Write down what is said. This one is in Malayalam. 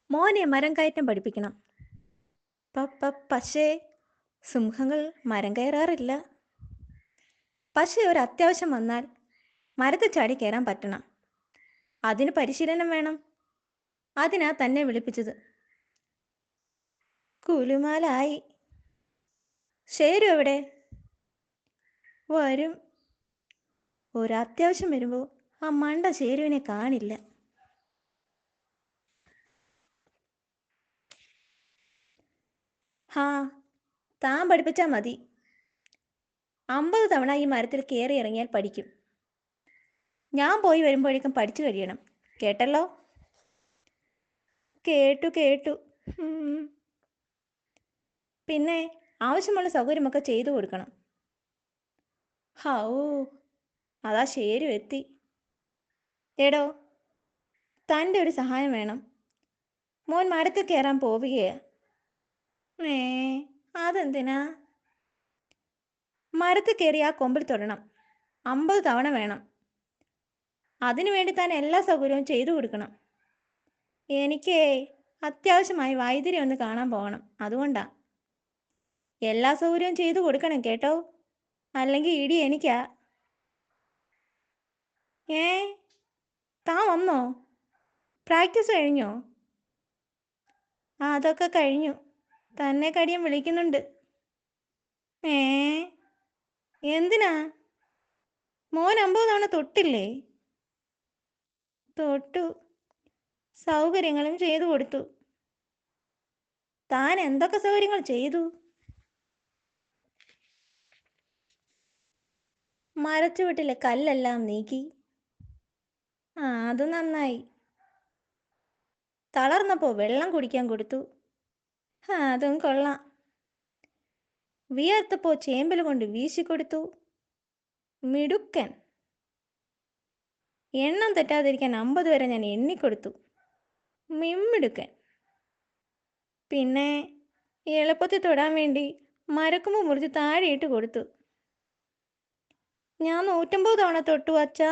മോനെ മരം കയറ്റം പഠിപ്പിക്കണം. പക്ഷേ സിംഹങ്ങൾ മരം കയറാറില്ല. പക്ഷേ ഒരു അത്യാവശ്യം വന്നാൽ മരത്തിൽ ചാടി കയറാൻ പറ്റണം. അതിന് പരിശീലനം വേണം. അതിനാ തന്നെ വിളിപ്പിച്ചത്. കുലുമാലായി. ശരി, എവിടെ വരും? ഒരത്യാവശ്യം വരുമ്പോൾ ആ മണ്ട ശേരുവിനെ കാണില്ല. ഹാ, താൻ പഠിപ്പിച്ചാൽ മതി. 50 തവണ ഈ മരത്തിൽ കയറി ഇറങ്ങിയാൽ പഠിക്കും. ഞാൻ പോയി വരുമ്പോഴേക്കും പഠിച്ചു കഴിയണം. കേട്ടല്ലോ? കേട്ടു കേട്ടു. പിന്നെ ആവശ്യമുള്ള സൗകര്യമൊക്കെ ചെയ്തു കൊടുക്കണം. ഹൗ, അതാ ശരി എത്തി. എടോ, തൻ്റെ ഒരു സഹായം വേണം. മോൻ മരത്തിൽ കയറാൻ പോവുകയാ. അതെന്തിനാ? മരത്തിൽ കയറി ആ കൊമ്പിൽ തൊടണം. 50 തവണ വേണം. അതിനുവേണ്ടി താൻ എല്ലാ സൗകര്യവും ചെയ്തു കൊടുക്കണം. എനിക്ക് അത്യാവശ്യമായി വൈദ്യുതി ഒന്ന് കാണാൻ പോകണം. അതുകൊണ്ടാ. എല്ലാ സൗകര്യവും ചെയ്തു കൊടുക്കണം കേട്ടോ, അല്ലെങ്കിൽ ഇടി എനിക്കാ. ഏ താൻ വന്നോ? പ്രാക്ടീസ് കഴിഞ്ഞോ? അതൊക്കെ കഴിഞ്ഞു. തന്നെ കടിയൻ വിളിക്കുന്നുണ്ട്. ഏ എന്തിനാ? മോൻ 50 തവണ തൊട്ടില്ലേ? തൊട്ടു. സൗകര്യങ്ങളും ചെയ്തു കൊടുത്തു. താൻ എന്തൊക്കെ സൗകര്യങ്ങൾ ചെയ്തു? മരച്ചുവട്ടിലെ കല്ലെല്ലാം നീക്കി. അത് നന്നായി. തളർന്നപ്പോൾ വെള്ളം കുടിക്കാൻ കൊടുത്തു. അതും കൊള്ളാം. വിയർത്തപ്പോൾ ചേമ്പൽ കൊണ്ട് വീശിക്കൊടുത്തു. മിടുക്കൻ. എണ്ണം തെറ്റാതിരിക്കാൻ 50 വരെ ഞാൻ എണ്ണിക്കൊടുത്തു. മിമ്മിടുക്കൻ. പിന്നെ എളുപ്പത്തിൽ തൊടാൻ വേണ്ടി മരക്കൊമ്പ് മുറിച്ച് താഴെയിട്ട് കൊടുത്തു. ഞാൻ 150 തവണ തൊട്ടു അച്ഛാ.